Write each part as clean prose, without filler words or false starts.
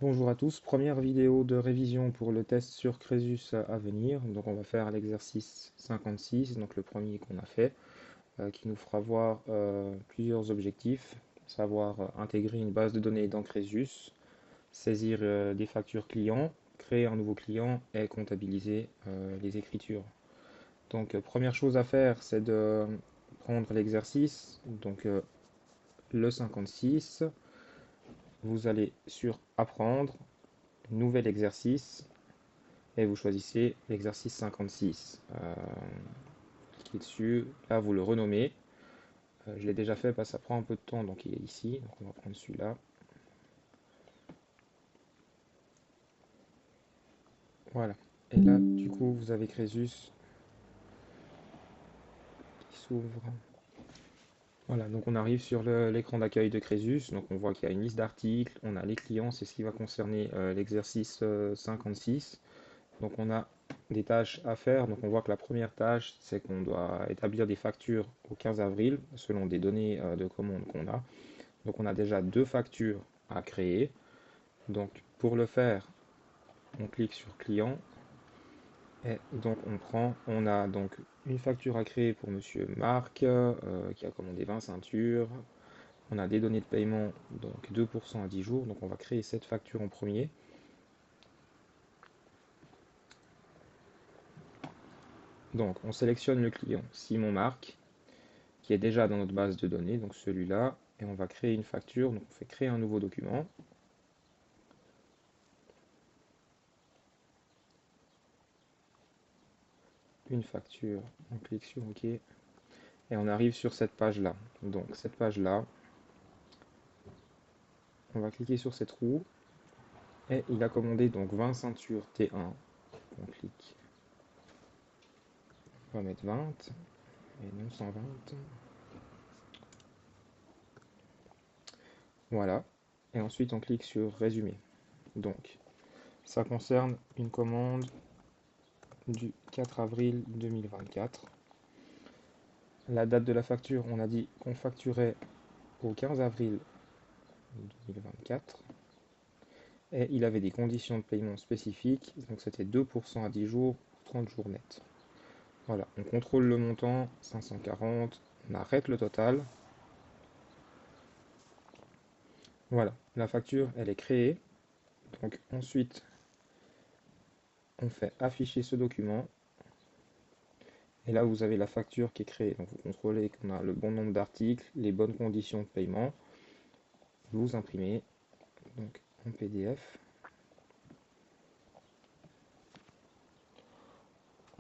Bonjour à tous, première vidéo de révision pour le test sur Crésus à venir. Donc on va faire l'exercice 56, donc le premier qu'on a fait, qui nous fera voir plusieurs objectifs, à savoir intégrer une base de données dans Crésus, saisir des factures clients, créer un nouveau client et comptabiliser les écritures. Donc première chose à faire, c'est de prendre l'exercice, donc le 56. Vous allez sur Apprendre, Nouvel exercice, et vous choisissez l'exercice 56. Cliquez dessus, là vous le renommez. Je l'ai déjà fait parce que ça prend un peu de temps, donc il est ici. Donc on va prendre celui-là. Voilà. Et là, du coup, vous avez Crésus qui s'ouvre. Voilà, donc on arrive sur l'écran d'accueil de Crésus. Donc on voit qu'il y a une liste d'articles, on a les clients, c'est ce qui va concerner l'exercice 56. Donc on a des tâches à faire. Donc on voit que la première tâche, c'est qu'on doit établir des factures au 15 avril selon des données de commande qu'on a. Donc on a déjà deux factures à créer. Donc pour le faire, on clique sur client et donc on a donc une facture à créer pour Monsieur Marc qui a commandé 20 ceintures. On a des données de paiement, donc 2% à 10 jours. Donc on va créer cette facture en premier. Donc on sélectionne le client Simon Marc qui est déjà dans notre base de données, donc celui-là, et on va créer une facture. Donc on fait créer un nouveau document. Une facture, on clique sur OK et on arrive sur cette page-là. Donc cette page-là, on va cliquer sur cette roue et il a commandé donc 20 ceintures T1. On clique, on va mettre 20 et non 120. Voilà. Et ensuite on clique sur résumer. Donc ça concerne une commande du 4 avril 2024. La date de la facture, on a dit qu'on facturait au 15 avril 2024. Et il avait des conditions de paiement spécifiques, donc c'était 2% à 10 jours, 30 jours net. Voilà, on contrôle le montant, 540, on arrête le total. Voilà, la facture, elle est créée. Donc ensuite, on fait afficher ce document. Et là, vous avez la facture qui est créée. Donc vous contrôlez qu'on a le bon nombre d'articles, les bonnes conditions de paiement. Vous imprimez donc en PDF.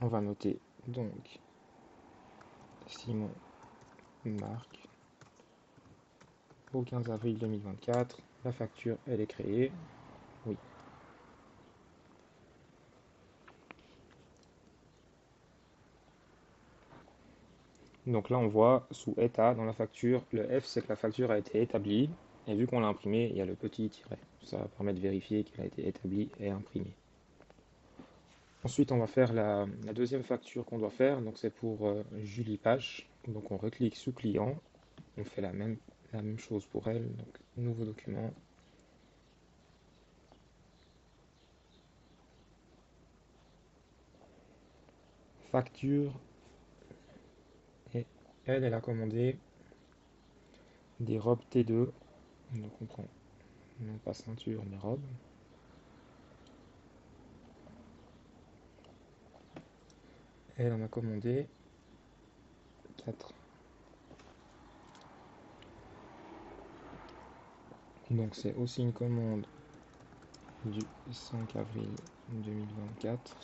On va noter donc Simon Marc au 15 avril 2024. La facture, elle est créée. Oui. Donc là, on voit sous état dans la facture, le F, c'est que la facture a été établie. Et vu qu'on l'a imprimée, il y a le petit tiret. Ça permet de vérifier qu'elle a été établie et imprimée. Ensuite, on va faire la deuxième facture qu'on doit faire. Donc c'est pour Julie Pache. Donc on reclique sous client. On fait la même chose pour elle. Donc nouveau document. Facture. Et elle a commandé des robes T2. Donc on prend non pas ceinture mais robe. Elle en a commandé 4. Donc c'est aussi une commande du 5 avril 2024,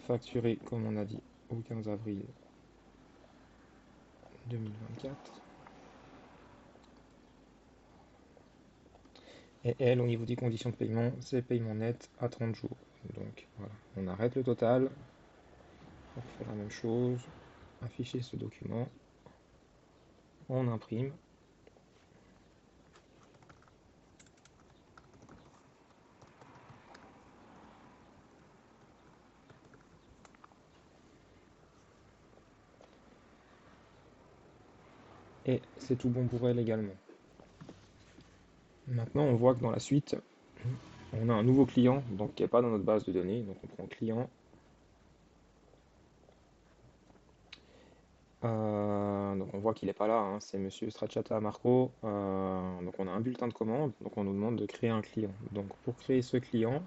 facturé comme on a dit au 15 avril 2024. Et elle, au niveau des conditions de paiement, c'est paiement net à 30 jours. Donc voilà, on arrête le total, on fait la même chose, afficher ce document, on imprime. Et c'est tout bon pour elle également. Maintenant, on voit que dans la suite, on a un nouveau client donc qui n'est pas dans notre base de données. Donc on prend client. Donc on voit qu'il n'est pas là, hein, c'est Monsieur Stracciata Marco. Donc on a un bulletin de commande, donc on nous demande de créer un client. Donc pour créer ce client,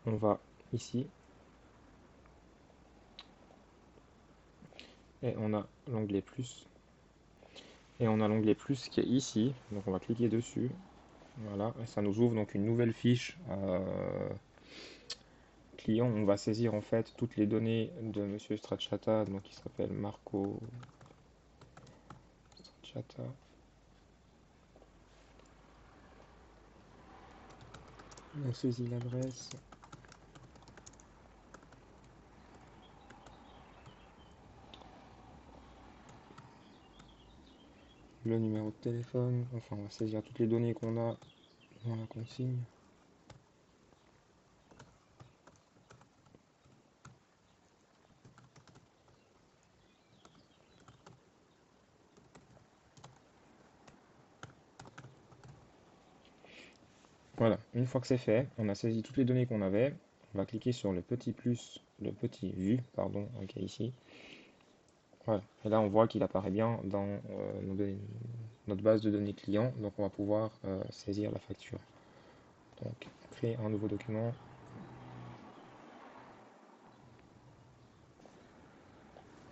on va ici et on a l'onglet plus. Et on a l'onglet plus qui est ici, donc on va cliquer dessus. Voilà, et ça nous ouvre donc une nouvelle fiche client. On va saisir en fait toutes les données de Monsieur Stracciata, donc il s'appelle Marco Stracciata. On saisit l'adresse. Le numéro de téléphone, enfin on va saisir toutes les données qu'on a dans la consigne. Voilà, une fois que c'est fait, on a saisi toutes les données qu'on avait. On va cliquer sur le petit plus, le petit vue, pardon, qui est ici. Voilà, et là on voit qu'il apparaît bien dans notre base de données client, donc on va pouvoir saisir la facture. Donc, créer un nouveau document.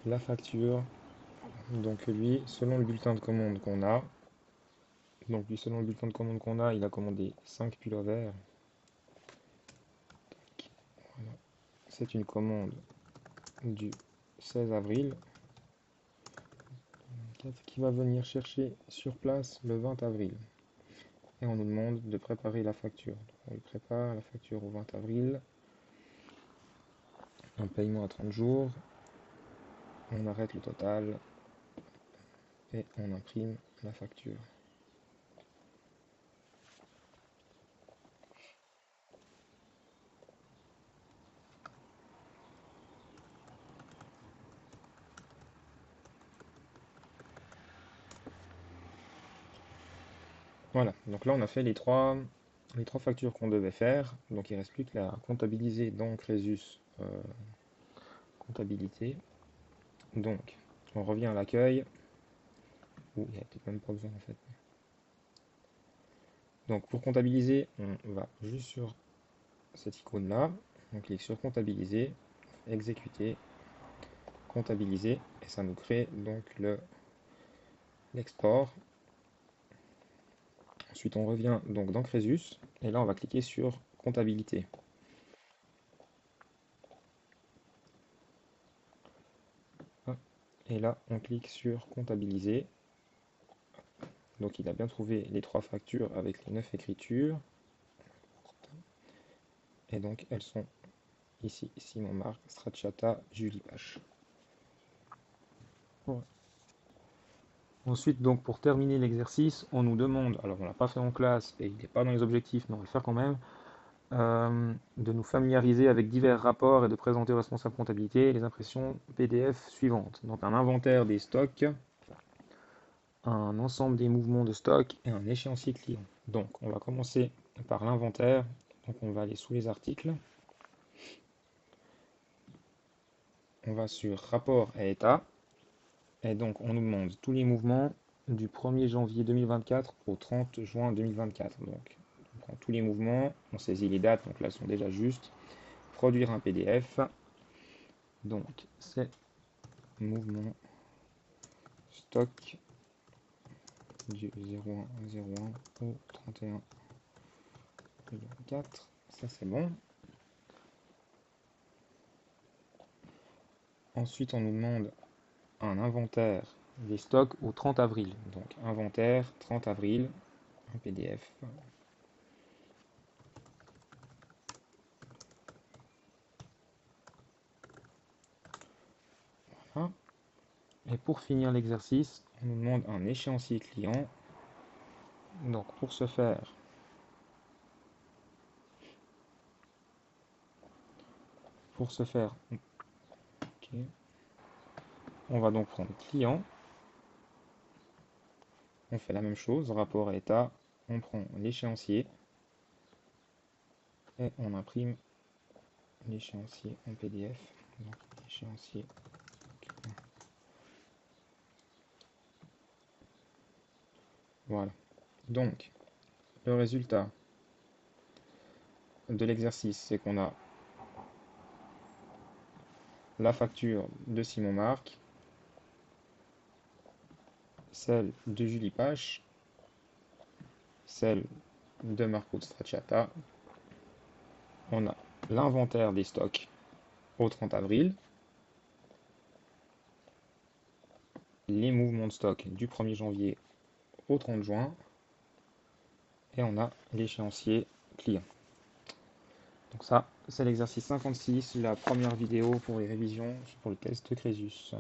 La facture, donc lui, selon le bulletin de commande qu'on a, il a commandé 5 pullovers. Voilà. C'est une commande du 16 avril qui va venir chercher sur place le 20 avril. Et on nous demande de préparer la facture. Donc on lui prépare la facture au 20 avril. Un paiement à 30 jours. On arrête le total et on imprime la facture. Voilà, donc là on a fait les trois factures qu'on devait faire. Donc il ne reste plus qu'à comptabiliser dans Crésus comptabilité. Donc on revient à l'accueil. Il n'y a peut-être même pas besoin en fait. Donc pour comptabiliser, on va juste sur cette icône là. On clique sur comptabiliser, exécuter, comptabiliser, et ça nous crée donc l'export. Ensuite on revient donc dans Crésus, et là on va cliquer sur comptabilité. Et là on clique sur comptabiliser. Donc il a bien trouvé les trois factures avec les 9 écritures. Et donc elles sont ici, Simon Marc, Stracciata, Julie Pache. Ouais. Ensuite, donc pour terminer l'exercice, on nous demande, alors on l'a pas fait en classe et il n'est pas dans les objectifs, mais on va le faire quand même, de nous familiariser avec divers rapports et de présenter aux responsables comptabilité les impressions PDF suivantes. Donc un inventaire des stocks, un ensemble des mouvements de stock et un échéancier client. Donc on va commencer par l'inventaire. Donc on va aller sous les articles. On va sur rapport à état. Et donc on nous demande tous les mouvements du 1er janvier 2024 au 30 juin 2024. Donc on prend tous les mouvements, on saisit les dates, donc là elles sont déjà justes. Produire un PDF. Donc c'est mouvement stock du 01 au 31 2024. Ça c'est bon. Ensuite on nous demande un inventaire des stocks au 30 avril. Donc inventaire 30 avril, un PDF. Voilà. Et pour finir l'exercice, on nous demande un échéancier client. Donc pour ce faire, okay, on va donc prendre client. On fait la même chose, rapport à état, on prend l'échéancier. et on imprime l'échéancier en PDF. Donc, l'échéancier. Voilà. Donc, le résultat de l'exercice, c'est qu'on a la facture de Simon Marc, celle de Julie Pache, celle de Marco Stracciata. On a l'inventaire des stocks au 30 avril, les mouvements de stock du 1er janvier au 30 juin, et on a l'échéancier client. Donc ça, c'est l'exercice 56, la première vidéo pour les révisions pour le test de Crésus.